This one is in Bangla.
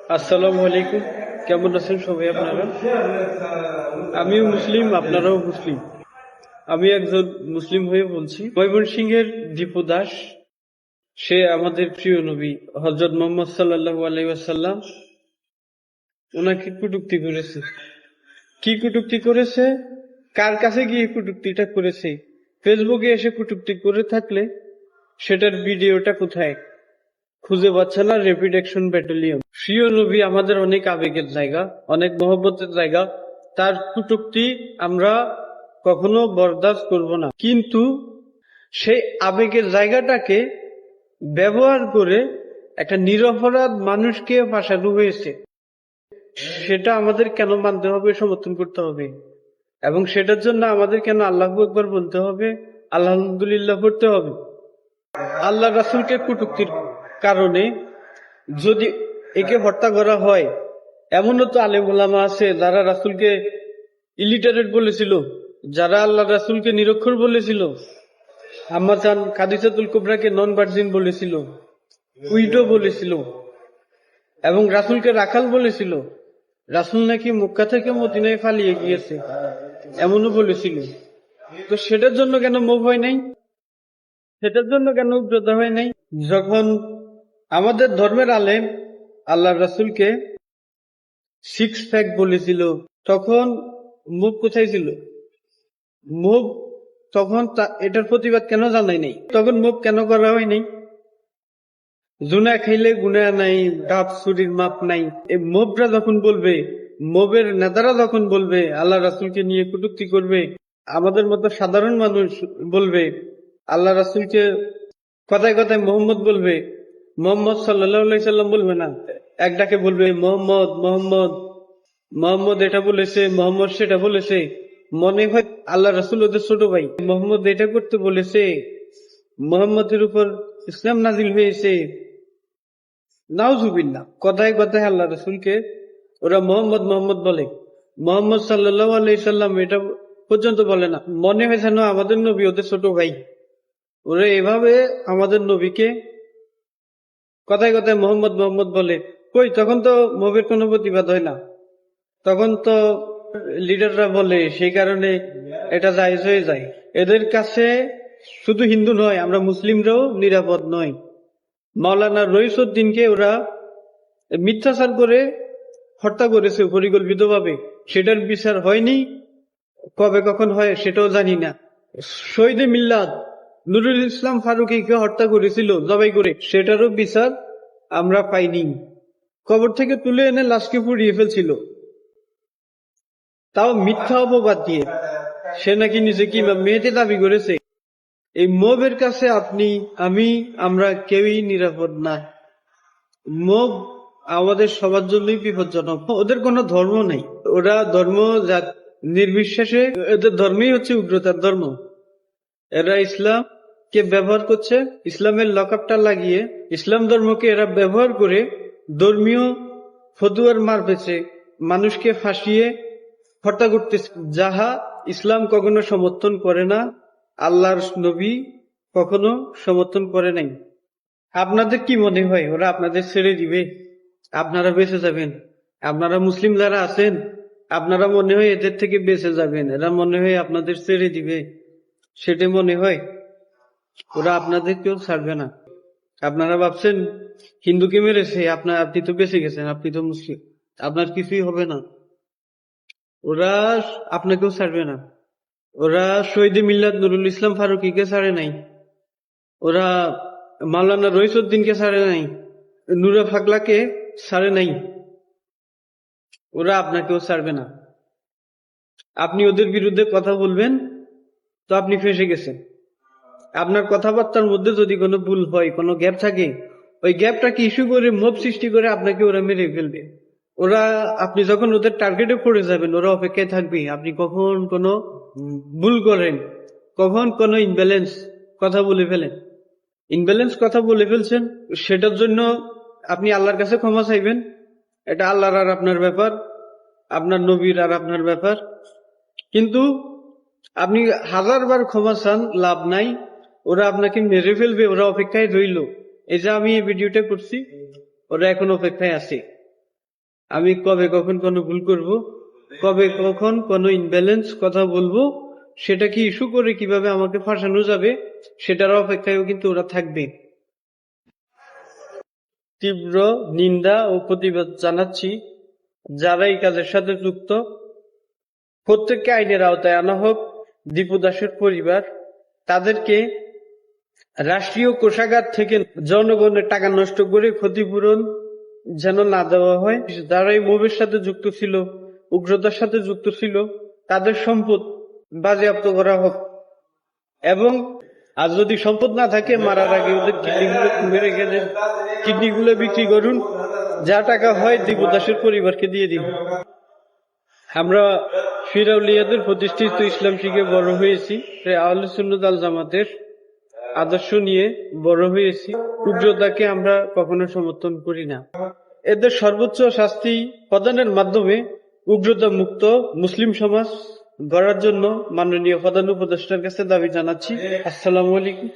আসসালামু আলাইকুম। কেমন আছেন সবাই আপনারা? আমিও মুসলিম, আপনারাও মুসলিম। আমি একজন মুসলিম হয়ে বলছি। ময়মনসিংহের দীপু দাস, সে আমাদের প্রিয় নবী হযরত মুহাম্মদ সাল্লাল্লাহু আলাইহি ওয়াসাল্লাম, ওনাকে কটূক্তি করেছে। কি কটূক্তি করেছে? কার কাছে গিয়ে কটূক্তিটা করেছে? ফেসবুকে এসে কটূক্তি করে থাকলে সেটার ভিডিওটা কোথায়? খুঁজে পাচ্ছে না র্যাপিড অ্যাকশন ব্যাটালিয়ন। প্রিয় নবী আমাদের অনেক আবেগের জায়গা, অনেক মহব্বতের জায়গা। তার কটূক্তি আমরা কখনো বরদাস্ত করব না, কিন্তু সেই আবেগের জায়গাটাকে ব্যবহার করে একটা নিরপরাধ মানুষকে ফাঁসানো হয়েছে। সেটা আমাদের কেন মানতে হবে, সমর্থন করতে হবে, এবং সেটার জন্য আমাদের কেন আল্লাহু আকবার বলতে হবে, আলহামদুলিল্লাহ পড়তে হবে? আল্লাহ রাসূলকে কটূক্তির কারণে যদি একে হত্যা করা হয়, এমনও তো আলেম ওলামা আছে যারা রাসূলকে ইলিটারেট বলেছিল, যারা আল্লাহ রাসূলকে নিরক্ষর বলেছিল, আম্মা জান খাদিজাতুল কুবরাকে নন ভার্জিন বলেছিল, উইডো বলেছিল, এবং রাসূলকে রাখাল বলেছিল। রাসূল নাকি মক্কা থেকে মদিনায় পালিয়ে গিয়েছে এমনও বলেছিল। তো সেটার জন্য কেন মুভ হয় নাই? সেটার জন্য কেন উগ্রতা হয় নাই? যখন আমাদের ধর্মের আলেম আল্লাহ রাসূলকে সিক্স প্যাক বলেছিল, তখন মুভ কোথায় ছিল? মুভ তখন এটার প্রতিবাদ কেন জানাই নাই? তখন মুভ কেন করা হয় নাই? জুনা খাইলে গুনা নাই, ডাব চুরির মাপ নাই, এই মোবরা যখন বলবে, মোবের নেতারা যখন বলবে, আল্লাহ রাসূলকে নিয়ে কটূক্তি করবে, আমাদের মতো সাধারণ মানুষ বলবে, আল্লাহ রাসূলকে কথায় কথায় মোহাম্মদ বলবে, মোহাম্মদ সাল্লাল্লাহু আলাইহি সাল্লাম বলবে না, এক ডাকে বলবে মোহাম্মদ মোহাম্মদ, মোহাম্মদ এটা বলেছে, মোহাম্মদ সেটা বলেছে। মনে হয় আল্লাহ রাসূল ওদের ছোট ভাই, মোহাম্মদ এটা করতে বলেছে, মোহাম্মদের উপর ইসলাম নাজিল হয়েছে। নাউজুবিল্লাহ। কথায় কথায় আল্লাহ রাসূলকে ওরা মোহাম্মদ মোহাম্মদ বলে, মোহাম্মদ সাল্লাল্লাহু আলাইহি সাল্লাম এটা পর্যন্ত বলে না। মনে হয় যেন আমাদের নবী ওদের ছোট ভাই। ওরা এভাবে আমাদের নবীকে কথায় কথায় মোহাম্মদ মোহাম্মদ বলে। কই, তখন তো মোবের কোনো প্রতিবাদ হয় না, তখন তো লিডাররা বলে, সেই কারণে এটা জায়েজ হয়ে যায়। এদের কাছে শুধু হিন্দু নয়, আমরা মুসলিমরাও নিরাপদ নয়। মাওলানা রইসউদ্দিনকে ওরা মিথ্যাচার করে হত্যা করেছে পরিকল্পিতভাবে, সেটার বিচার হয়নি। কবে কখন হয় সেটাও জানি না। শহীদে মিল্লাত নুরুল ইসলাম ফারুকীকে হত্যা করেছিল জবাই করে, সেটারও বিচার আমরা পাইনি। কবর থেকে তুলে এনে লাশকে পুড়িয়ে ফেলছিল, তাও মিথ্যা অপবাদ দিয়ে। সে নাকি নিজেকে ইমাম মেহেদী দাবি করেছে। এই মবের কাছে আপনি, আমি, আমরা কেউই নিরাপদ না। মব আমাদের সবার জন্যই বিপজ্জনক। ওদের কোনো ধর্ম নেই, ওরা ধর্ম জাত নির্বিশেষে, এদের ধর্মই হচ্ছে উগ্রতার ধর্ম। এরা ইসলাম কে ব্যবহার করছে, ইসলামের লকআপটা লাগিয়ে ইসলাম ধর্মকে এরা ব্যবহার করে ধর্মীয় ফতুয়ার মার পেছে মানুষকে ফাঁসিয়ে হত্যা করতেছে, যাহা ইসলাম কখনো সমর্থন করে না, আল্লাহর নবী কখনো সমর্থন করে নাই। আপনাদের কি মনে হয় ওরা আপনাদের ছেড়ে দিবে? আপনারা বেঁচে যাবেন? আপনারা মুসলিম যারা আছেন, আপনারা মনে হয় এদের থেকে বেঁচে যাবেন, এরা মনে হয় আপনাদের ছেড়ে দিবে? সেটা মনে হয়? ওরা আপনাদের কেউ ছাড়বে না। আপনারা ভাবছেন হিন্দুকে মেরেছে, আপনি তো বেঁচে গেছেন, আপনি তো মুসলিম, আপনার কিছুই হবে না। ওরা আপনাকেও ছাড়বে না। ওরা শহীদে মিল্লাত নুরুল ইসলাম ফারুকীকে ছাড়ে নাই, ওরা মাওলানা রইসউদ্দিনকে ছাড়ে নাই, নুরা ফাগলাকে ছাড়ে নাই। ওরা আপনাকেও ছাড়বে না। আপনি ওদের বিরুদ্ধে কথা বলবেন তো আপনি ফেঁসে গেছেন। আপনার কথাবার্তার মধ্যে যদি কোনো ভুল হয়, কোনো গ্যাপ থাকে, ওই গ্যাপটাকে ইস্যু করে মব সৃষ্টি করে আপনাকে ওরা মেরে ফেলবে। ওরা, আপনি যখন ওদের টার্গেটে পড়ে যাবেন, ওরা অপেক্ষায় থাকবে আপনি কখন কোনো ভুল করেন, কখন কোনো ইনব্যালেন্স কথা বলে ফেলেন। ইনব্যালেন্স কথা বলে ফেলছেন, সেটার জন্য আপনি আল্লাহর কাছে ক্ষমা চাইবেন। এটা আল্লাহর আর আপনার ব্যাপার, আপনার নবীর আর আপনার ব্যাপার। কিন্তু আপনি 1000বার ক্ষমা চান, লাভ নাই। ওরা আপনাকে মেরে ফেলবে, ওরা অপেক্ষায় রইল। এই যে আমি এই ভিডিওটা করছি, ওরা এখন অপেক্ষায় আছে। আমি কবে কখন কোনো ভুল করব, কবে কখন কোনো ইনব্যালেন্স কথা বলবো, সেটা কি ইস্যু করে কিভাবে আমাকে ফাঁসানো যাবে, সেটার অপেক্ষায়ও কিন্তু ওরা থাকবে। তীব্র নিন্দা ও প্রতিবাদ জানাচ্ছি। যারা এই কাজের সাথে যুক্ত, প্রত্যেককে আইনের আওতায় আনা হোক। দীপু দাসের পরিবার, তাদেরকে রাষ্ট্রীয় কোষাগার থেকে জনগণের টাকা নষ্ট করে ক্ষতিপূরণ যেন না দেওয়া হয়। যারা এই মুভের সাথে যুক্ত ছিল, উগ্রতার সাথে যুক্ত ছিল, তাদের সম্পদ বাজেয়াপ্ত করা হোক। এবং আর যদি সম্পদ না থাকে, মারার আগে ওদের কিডনিগুলো মেরে গেলে কিডনিগুলো বিক্রি করুন, যা টাকা হয় দীপু দাসের পরিবারকে দিয়ে দিন। আমরা ফিরাউলিয়াদের প্রতিষ্ঠিত ইসলাম শিখে বড় হয়েছি, আহলে সুন্নাত ওয়াল জামাতের আদর্শ নিয়ে বড় হয়েছি। উগ্রতাকে আমরা কখনো সমর্থন করি না। এদের সর্বোচ্চ শাস্তি প্রদানের মাধ্যমে উগ্রতা মুক্ত মুসলিম সমাজ গড়ার জন্য মাননীয় প্রধান উপদেষ্টার কাছে দাবি জানাচ্ছি। আসসালামু আলাইকুম।